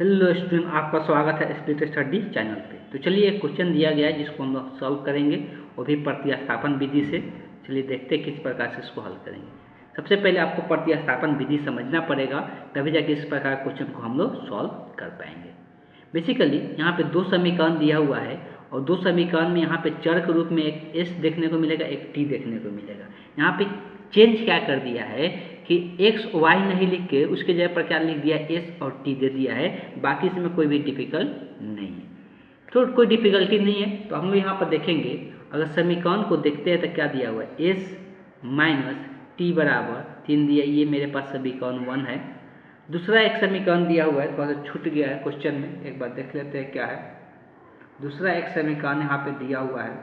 Hello student, आपका स्वागत है स्प्लिट स्टडी चैनल पे। तो चलिए एक क्वेश्चन दिया गया है जिसको हम लोग सॉल्व करेंगे, वो भी प्रतिस्थापन विधि से। चलिए देखते हैं किस प्रकार से इसको हल करेंगे। सबसे पहले आपको प्रतिस्थापन विधि समझना पड़ेगा, तभी जाके इस प्रकार क्वेश्चन को हम लोग सॉल्व कर पाएंगे। बेसिकली यहाँ पे दो समीकरण दिया हुआ है और दो समीकरण में यहाँ पे चर के रूप में एक एस देखने को मिलेगा, एक टी देखने को मिलेगा। यहाँ पे चेंज क्या कर दिया है कि एक्स वाई नहीं लिख के उसके जगह पर क्या लिख दिया, एस और टी दे दिया है। बाकी इसमें कोई भी डिफिकल्ट नहीं है, तो कोई डिफिकल्टी नहीं है। तो हम लोग यहाँ पर देखेंगे, अगर समीकरण को देखते हैं तो क्या दिया हुआ है, एस माइनस टी बराबर 3 दिया, ये मेरे पास समीकरण 1 है। दूसरा एक समीकरण दिया हुआ है, थोड़ा सा छूट गया है क्वेश्चन में, एक बार देख लेते हैं क्या है। दूसरा एक समीकरण यहाँ पे दिया हुआ है,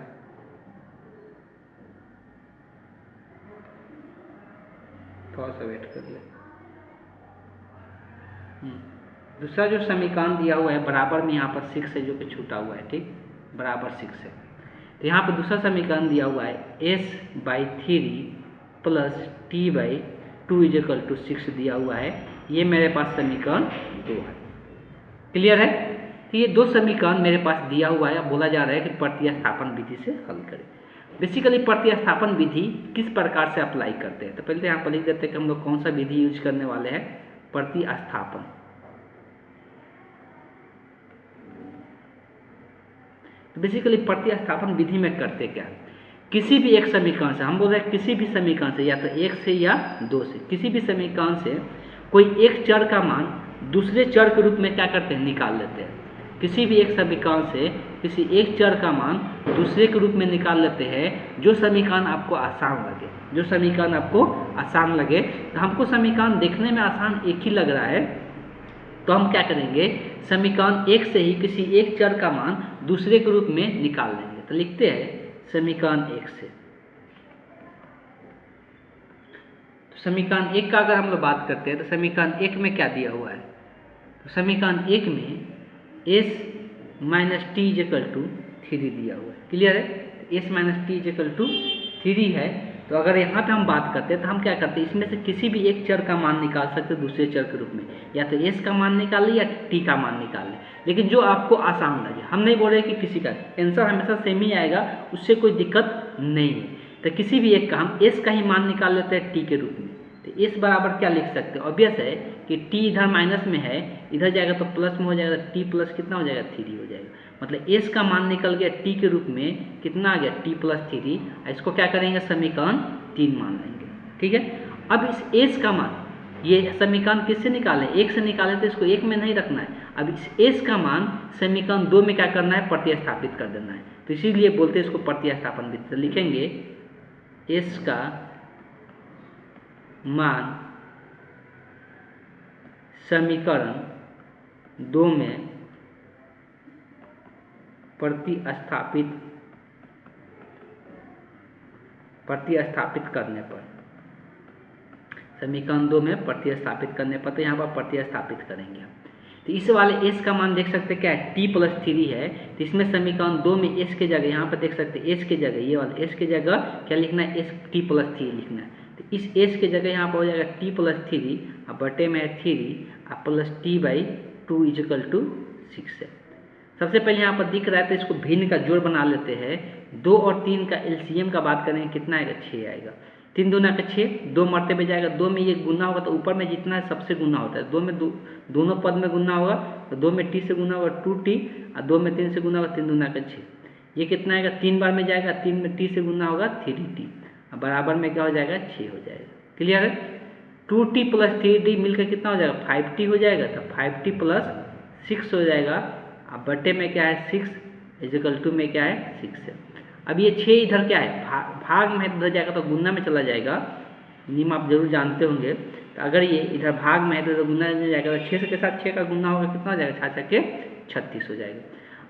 थोड़ा सा वेट कर ले। दूसरा जो समीकरण दिया हुआ है बराबर में यहाँ पर 6 है, जो कि छूटा हुआ है, ठीक, बराबर 6 है। तो यहाँ पर दूसरा समीकरण दिया हुआ है s/3 plus t/2 equal to 6 दिया हुआ है। ये मेरे पास समीकरण 2 है। क्लियर है? तो ये दो समीकरण मेरे पास दिया हुआ है। बोला जा रहा है कि प्रतिस्थापन विधि से हल करें। बेसिकली प्रतिस्थापन विधि किस प्रकार से अप्लाई करते हैं, तो पहले यहाँ पर लिख देते हैं कि हम लोग कौन सा विधि यूज करने वाले हैं, प्रतिस्थापन। तो बेसिकली प्रतिस्थापन विधि में करते क्या, किसी भी एक समीकरण से, हम बोल रहे हैं किसी भी समीकरण से, या तो एक से या दो से, किसी भी समीकरण से कोई एक चर का मान दूसरे चर के रूप में क्या करते हैं, निकाल लेते हैं। किसी भी एक समीकरण से किसी एक चर का मान दूसरे के रूप में निकाल लेते हैं, जो समीकरण आपको आसान लगे, जो समीकरण आपको आसान लगे। तो हमको समीकरण देखने में आसान एक ही लग रहा है, तो हम क्या करेंगे, समीकरण एक से ही किसी एक चर का मान दूसरे के रूप में निकाल लेंगे। तो लिखते हैं समीकरण एक से। तो समीकरण एक का अगर हम लोग बात करते हैं तो समीकरण एक में क्या दिया हुआ है, तो समीकरण एक में s minus T equal to 3 दिया हुआ है। क्लियर है? s minus T equal to 3 है। तो अगर यहाँ पे हम बात करते हैं तो हम क्या करते हैं, इसमें से किसी भी एक चर का मान निकाल सकते हैं दूसरे चर के रूप में, या तो s का मान निकाल ले या t का मान निकाल ले, लेकिन जो आपको आसान लगे। हम नहीं बोल रहे कि किसी का आंसर हमेशा सेम ही आएगा, उससे कोई दिक्कत नहीं है। तो किसी भी एक का हम s का ही मान निकाल लेते हैं t के रूप में। तो s बराबर क्या लिख सकते हैं, ऑब्वियस है कि t इधर माइनस में है, इधर जाएगा तो प्लस में हो जाएगा, t प्लस कितना हो जाएगा, 3 हो जाएगा। मतलब s का मान निकल गया t के रूप में, कितना आ गया, t प्लस 3। इसको क्या करेंगे, समीकरण 3 मान लेंगे। ठीक है? अब इस s का मान, ये समीकरण किससे निकाले, एक से निकाले, तो इसको एक में नहीं रखना है। अब इस s का मान समीकरण 2 में क्या करना है, प्रतिस्थापित कर देना है। तो इसीलिए बोलते हैं इसको प्रतिस्थापन विधि। तो लिखेंगे s का मान समीकरण 2 में प्रतिस्थापित करने पर, समीकरण 2 में प्रतिस्थापित करने पर, तो यहाँ पर प्रतिस्थापित करेंगे हम। तो इस वाले s का मान देख सकते हैं क्या है, t प्लस 3 है। तो इसमें समीकरण 2 में s के जगह, यहाँ पर देख सकते हैं s के जगह, ये वाला s के जगह क्या लिखना है, s t प्लस 3 लिखना है। तो इस s के जगह यहाँ पर हो जाएगा t प्लस 3, अब बटे में है 3 और प्लस t/2 इक्वल टू 6 है। सबसे पहले यहाँ पर दिख रहा है तो इसको भिन्न का जोड़ बना लेते हैं। 2 और 3 का एलसीएम का बात करेंगे, कितना आएगा, 6 आएगा। 3 दूना का 6, 2 मरतबे जाएगा, 2 में ये गुना होगा तो ऊपर में जितना है सबसे गुना होता है। 2 में दोनों पद में गुना होगा, तो 2 में t से गुना होगा 2t, और 2 में 3 से गुना होगा, 3 दूना का 6। ये कितना आएगा, 3 बार में जाएगा, 3 में t से गुना होगा 3t, और बराबर में क्या हो जाएगा, 6 हो जाएगा। क्लियर है? 2t प्लस 3t मिलकर कितना हो जाएगा, 5t हो जाएगा। तो 5t प्लस 6 हो जाएगा, अब बटे में क्या है, 6 इक्वल टू में क्या है, 6 है। अब ये 6 इधर क्या है, भाग में इधर जाएगा तो गुना में चला जाएगा, नियम आप जरूर जानते होंगे। तो अगर ये इधर भाग में है तो गुना में जाएगा, तो 6 के साथ 6 का गुना होगा, कितना हो जाएगा, 6 के 36 हो जाएगा।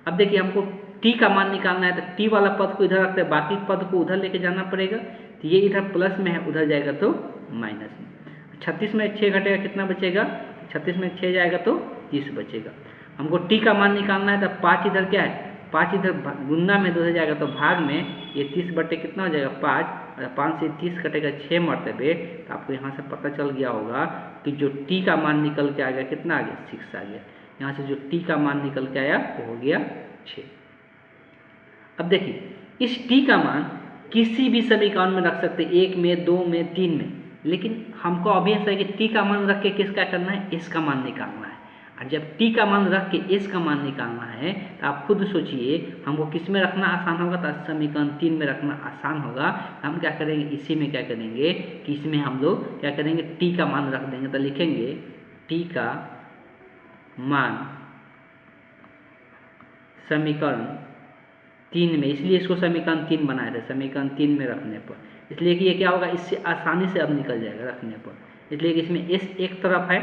अब देखिए हमको t का मान निकालना है, तो t वाला पद को इधर रखते हैं, बाकी पद को उधर लेके जाना पड़ेगा। तो ये इधर प्लस में है, उधर जाएगा तो माइनस में। 36 में 6 घटेगा, कितना बचेगा, 36 में 6 जाएगा तो 30 बचेगा। हमको t का मान निकालना है, तो 5 इधर क्या है, 5 इधर गुना में 2 हो जाएगा, तो भाग में ये 30 बटे कितना हो जाएगा, 5, 5 से 30 कटेगा 6 मरतबे। तो आपको यहाँ से पता चल गया होगा कि जो t का मान निकल के आ गया, कितना आ गया, 6 आ गया। यहाँ से जो टी का मान निकल के आया वो हो गया 6। अब देखिए इस टी का मान किसी भी समीकरण में रख सकते, 1 में, 2 में, 3 में, लेकिन हमको अभी ऐसा है कि टी का मान रख के किसका करना है, एस का मान निकालना है। और जब टी का मान रख के एस का मान निकालना है तो आप खुद सोचिए हमको किस में रखना आसान होगा, तो समीकरण 3 में रखना आसान होगा। हम क्या करेंगे, इसी में क्या करेंगे कि इसमें हम लोग क्या करेंगे, टी का मान रख देंगे। तो लिखेंगे टी का मान समीकरण 3 में, इसलिए इसको समीकरण 3 बनाए थे, समीकरण 3 में रखने पर, इसलिए कि ये क्या होगा, इससे आसानी से अब निकल जाएगा रखने पर। इसलिए कि इसमें एस एक तरफ है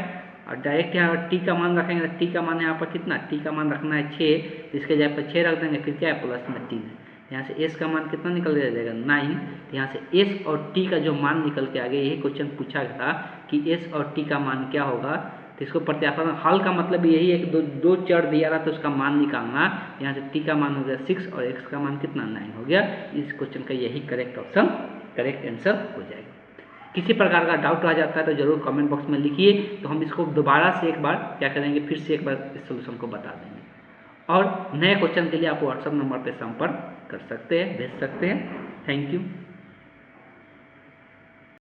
और डायरेक्ट यहाँ पर टी का मान रखेंगे, टी का मान यहाँ पर कितना, टी का मान रखना है 6, इसके जगह पर 6 रख देंगे, फिर क्या है प्लस में 3 है, यहाँ से एस का मान कितना निकल जाएगा 9। तो यहाँ से एस और टी का जो मान निकल के आ गया, यही क्वेश्चन पूछा था कि एस और टी का मान क्या होगा। तो इसको प्रत्यावर्तन हल का मतलब यही है कि दो चर दिया रहा तो उसका मान निकालना। यहाँ से टी का मान हो गया 6 और एक्स का मान कितना 9 हो गया। इस क्वेश्चन का यही करेक्ट ऑप्शन, करेक्ट आंसर हो जाएगा। किसी प्रकार का डाउट रह जाता है तो जरूर कमेंट बॉक्स में लिखिए, तो हम इसको दोबारा से एक बार क्या करेंगे, फिर से एक बार इस सोल्यूशन को बता देंगे। और नए क्वेश्चन के लिए आप व्हाट्सएप नंबर पर संपर्क कर सकते हैं, भेज सकते हैं। Thank you.